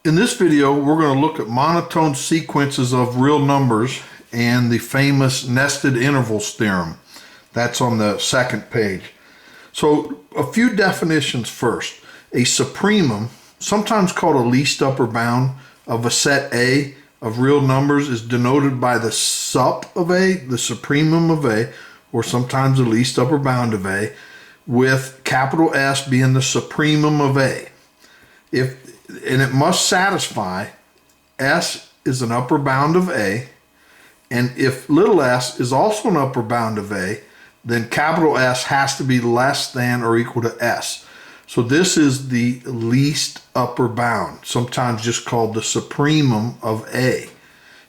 In this video, we're going to look at monotone sequences of real numbers and the famous nested intervals theorem. That's on the second page. So a few definitions first. A supremum, sometimes called a least upper bound of a set A of real numbers, is denoted by the sup of A, the supremum of A, or sometimes the least upper bound of A, with capital S being the supremum of A. And it must satisfy S is an upper bound of A, and if little s is also an upper bound of A, then capital S has to be less than or equal to S. So this is the least upper bound, sometimes just called the supremum of A.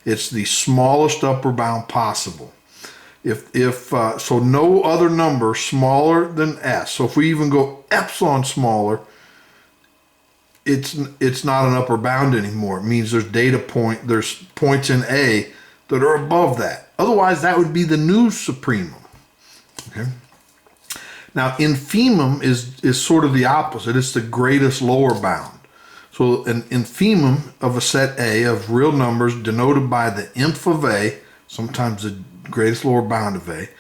It's the smallest upper bound possible. So no other number smaller than S. So if we even go epsilon smaller, it's not an upper bound anymore. It means there's points in A that are above that. Otherwise, that would be the new supremum. Okay. Now, infimum is sort of the opposite. It's the greatest lower bound. So an infimum of a set A of real numbers denoted by the inf of A, sometimes the greatest lower bound of A,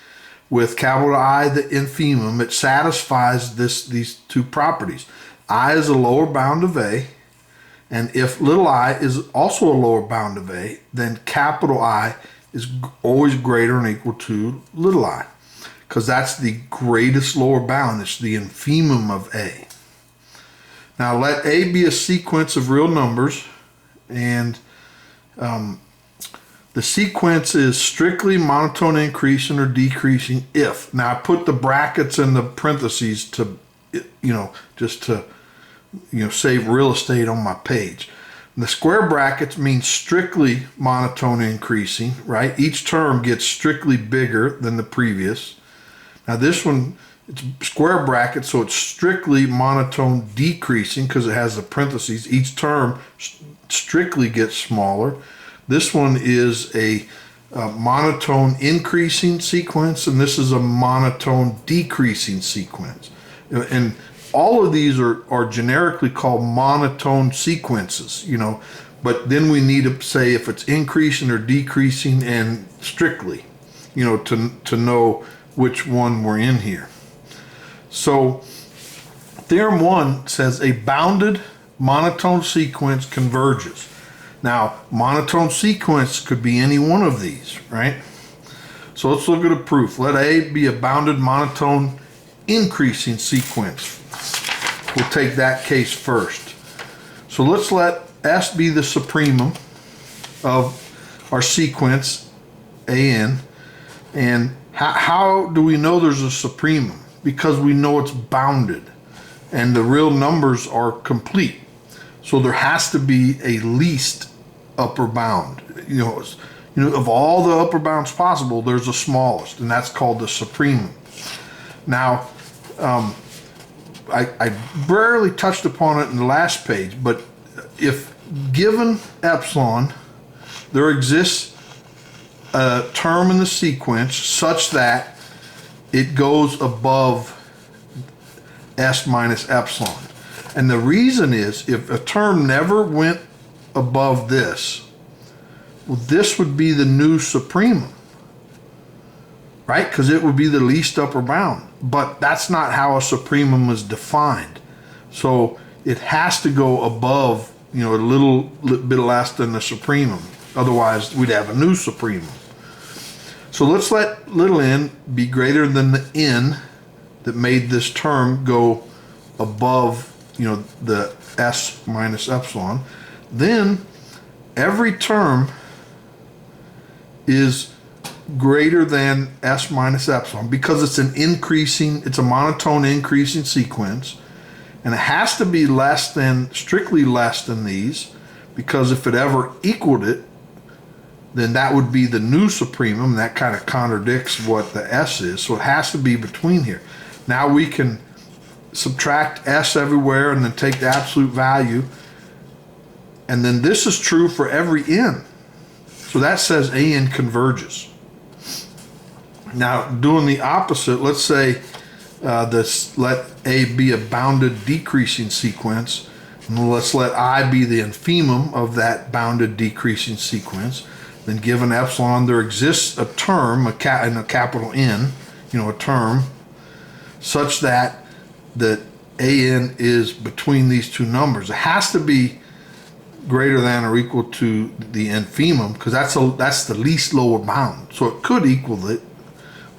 with capital I, the infimum, it satisfies these two properties. I is a lower bound of A, and if little I is also a lower bound of A, then capital I is always greater than or equal to little I, because that's the greatest lower bound. It's the infimum of A. Now let A be a sequence of real numbers, and the sequence is strictly monotone increasing or decreasing if. Now I put the brackets and the parentheses to, just to save real estate on my page. And the square brackets mean strictly monotone increasing, right? Each term gets strictly bigger than the previous. Now this one, it's square brackets, so it's strictly monotone decreasing because it has the parentheses. Each term strictly gets smaller. This one is a monotone increasing sequence, and this is a monotone decreasing sequence. And all of these are generically called monotone sequences, but then we need to say if it's increasing or decreasing and strictly, to know which one we're in here. So Theorem 1 says a bounded monotone sequence converges. Now, monotone sequence could be any one of these, right? So let's look at a proof. Let A be a bounded monotone increasing sequence. We'll take that case first. So let's let S be the supremum of our sequence AN. And how do we know there's a supremum? Because we know it's bounded and the real numbers are complete. So there has to be a least upper bound. Of all the upper bounds possible, there's a smallest, and that's called the supremum. Now, I barely touched upon it in the last page, but if given epsilon, there exists a term in the sequence such that it goes above S minus epsilon. And the reason is, if a term never went above this, well, this would be the new supremum, right? Because it would be the least upper bound. But that's not how a supremum is defined. So it has to go above, a little bit less than the supremum. Otherwise, we'd have a new supremum. So let's let little n be greater than the n that made this term go above, the S minus epsilon. Then every term is greater than S minus epsilon because it's a monotone increasing sequence, and it has to be strictly less than these, because if it ever equaled it, then that would be the new supremum. That kind of contradicts what the S is, so it has to be between here. Now we can subtract S everywhere and then take the absolute value, and then this is true for every n. So that says AN converges. Now, doing the opposite, let's say let A be a bounded decreasing sequence, And let's let I be the infimum of that bounded decreasing sequence. Then given epsilon, there exists a term, in a capital N, a term, such that AN is between these two numbers. It has to be greater than or equal to the infimum, because that's the least lower bound. So it could equal it,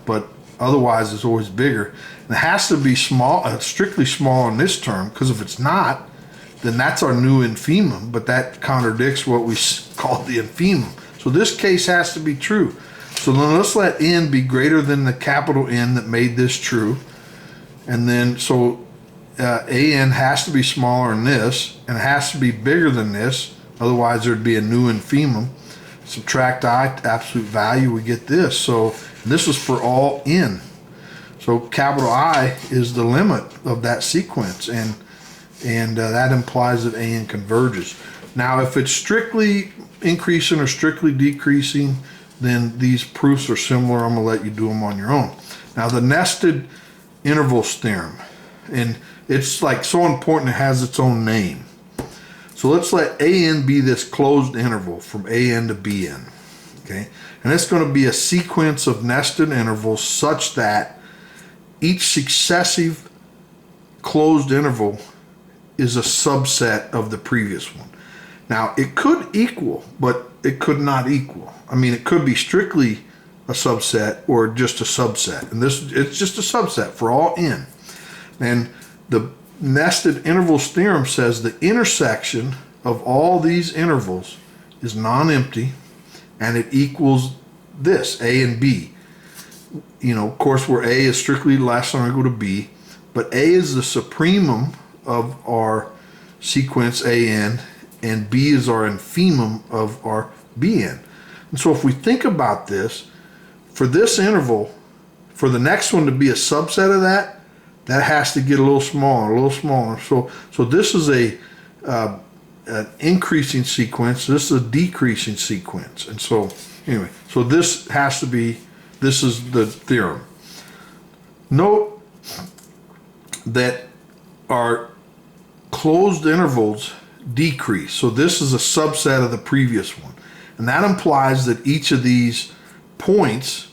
but otherwise it's always bigger. And it has to be small, strictly small in this term, because if it's not, then that's our new infimum, but that contradicts what we call the infimum. So this case has to be true. So then let's let N be greater than the capital N that made this true. And then, so AN has to be smaller than this, and it has to be bigger than this, otherwise there'd be a new infimum. Subtract I, absolute value, we get this. So this is for all N. So capital I is the limit of that sequence, and that implies that AN converges. Now, if it's strictly increasing or strictly decreasing, then these proofs are similar. I'm going to let you do them on your own. Now, the nested intervals theorem, and it's like so important it has its own name. So let's let AN be this closed interval from AN to BN. Okay, and it's going to be a sequence of nested intervals such that each successive closed interval is a subset of the previous one. Now, it could equal, but it could not equal. I mean, it could be strictly a subset or just a subset. And it's just a subset for all N. And the nested intervals theorem says the intersection of all these intervals is non-empty, and it equals this, A and B. Of course, where A is strictly less than or equal to B, but A is the supremum of our sequence AN, and B is our infimum of our BN. And so if we think about this, for this interval, for the next one to be a subset of that has to get a little smaller, a little smaller. So this is an increasing sequence, this is a decreasing sequence. And so anyway, so this has to be, this is the theorem. Note that our closed intervals decrease. So this is a subset of the previous one. And that implies that each of these points,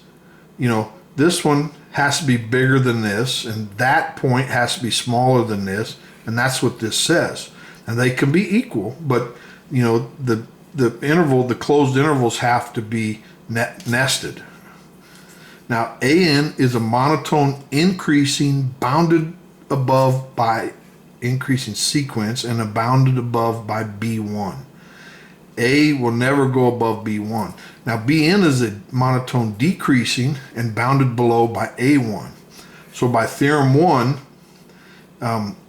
this one has to be bigger than this, and that point has to be smaller than this, and that's what this says. And they can be equal, but the interval, the closed intervals have to be nested. Now, AN is a monotone increasing, bounded above by increasing sequence, and bounded above by B1. A will never go above B1. Now, BN is a monotone decreasing and bounded below by A1. So by theorem 1,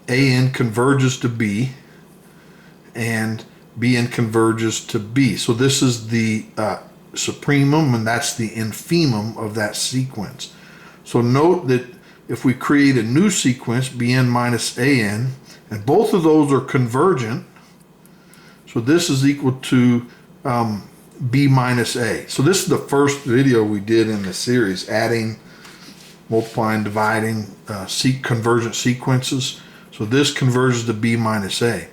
AN converges to B, and BN converges to B. So this is the supremum, and that's the infimum of that sequence. So note that if we create a new sequence, BN minus AN, and both of those are convergent, so this is equal to B minus A. So this is the first video we did in the series, adding, multiplying, dividing convergent sequences. So this converges to B minus A.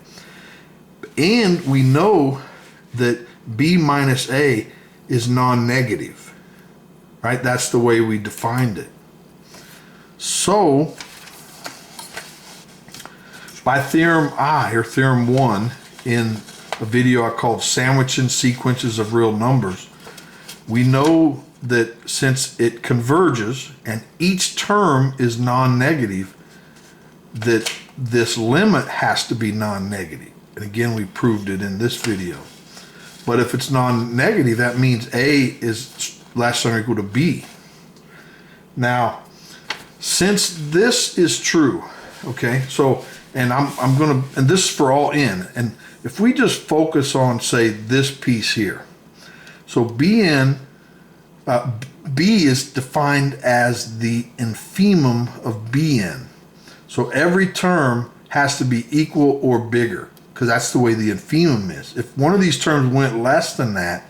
And we know that B minus A is non-negative, right? That's the way we defined it. So by theorem I, or theorem 1, in a video I called Sandwiching Sequences of Real Numbers, we know that since it converges and each term is non-negative, that this limit has to be non-negative. And again, we proved it in this video. But if it's non-negative, that means A is less than or equal to B. Now, since this is true, okay, so, and I'm gonna, and this is for all N, and if we just focus on, say, this piece here, so BN, B is defined as the infimum of BN. So every term has to be equal or bigger, because that's the way the infimum is. If one of these terms went less than that,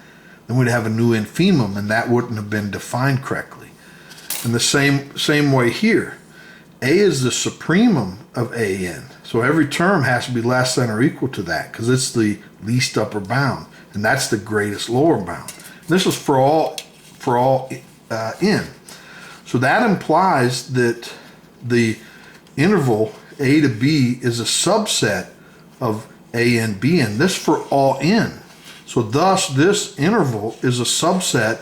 then we'd have a new infimum, and that wouldn't have been defined correctly. And the same way here. A is the supremum of AN. So So every term has to be less than or equal to that because it's the least upper bound, and that's the greatest lower bound. This is for all n. So that implies that the interval a to b is a subset of a and b, and this for all n. So thus this interval is a subset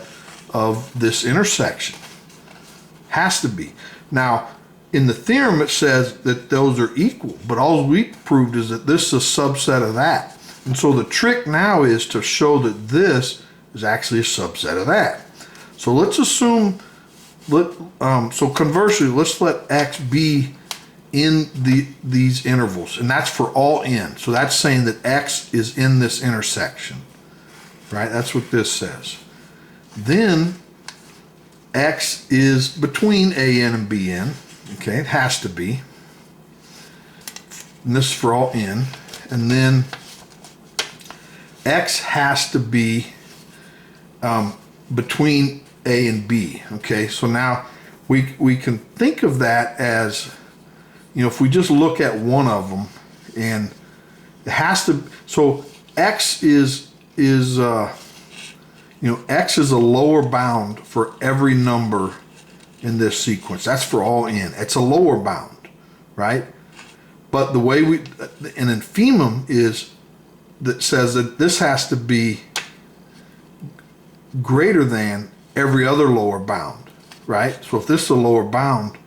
of this intersection. Has to be. Now in the theorem it says that those are equal, but all we proved is that this is a subset of that. And so the trick now is to show that this is actually a subset of that. So let's assume, so conversely, let's let x be in these intervals, and that's for all n. So that's saying that x is in this intersection, right? That's what this says. Then x is between an and bn. Okay, it has to be. And this is for all n. And then x has to be between a and b. Okay, so now we can think of that as, you know, if we just look at one of them, and it has to, so x is x is a lower bound for every number in this sequence. That's for all n. It's a lower bound, right? But the way an infimum is that says that this has to be greater than every other lower bound, right? So if this is a lower bound,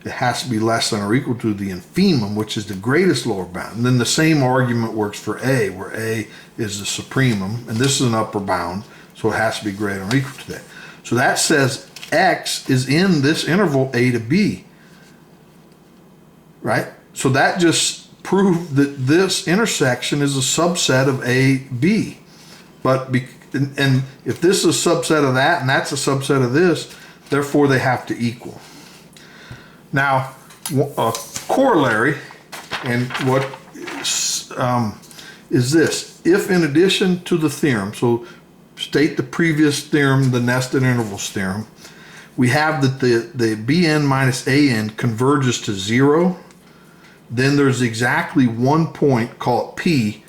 it has to be less than or equal to the infimum, which is the greatest lower bound. And then the same argument works for a, where a is the supremum, and this is an upper bound, so it has to be greater or equal to that. So that says x is in this interval a to b, right? So that just proved that this intersection is a subset of a, b. But and if this is a subset of that and that's a subset of this, therefore they have to equal. Now, a corollary, and what is this? If in addition to the theorem, so state the previous theorem, the nested intervals theorem, we have that the bn minus an converges to 0, then there's exactly one point, call it p,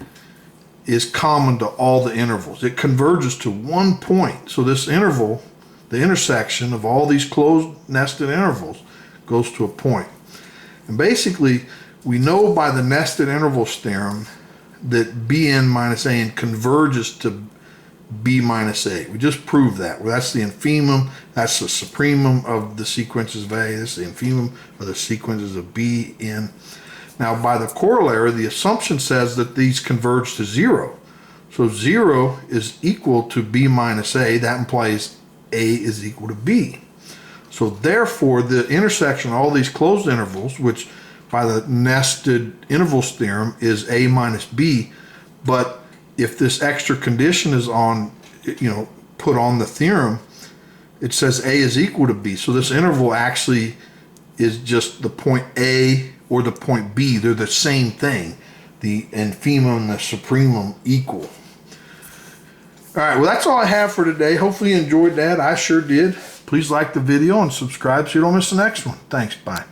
is common to all the intervals. It converges to one point. So this interval, the intersection of all these closed nested intervals, goes to a point. And basically, we know by the nested intervals theorem that bn minus an converges to b minus a. We just proved that. Well, that's the infimum, that's the supremum of the sequences of a, this is the infimum of the sequences of b, n. Now, by the corollary, the assumption says that these converge to 0. So 0 is equal to b minus a. That implies a is equal to b. So therefore, the intersection of all these closed intervals, which by the nested intervals theorem is a minus b, but if this extra condition is on, put on the theorem, it says a is equal to b. So this interval actually is just the point a or the point b. They're the same thing. The infimum and the supremum equal. All right, well, that's all I have for today. Hopefully you enjoyed that. I sure did. Please like the video and subscribe so you don't miss the next one. Thanks. Bye.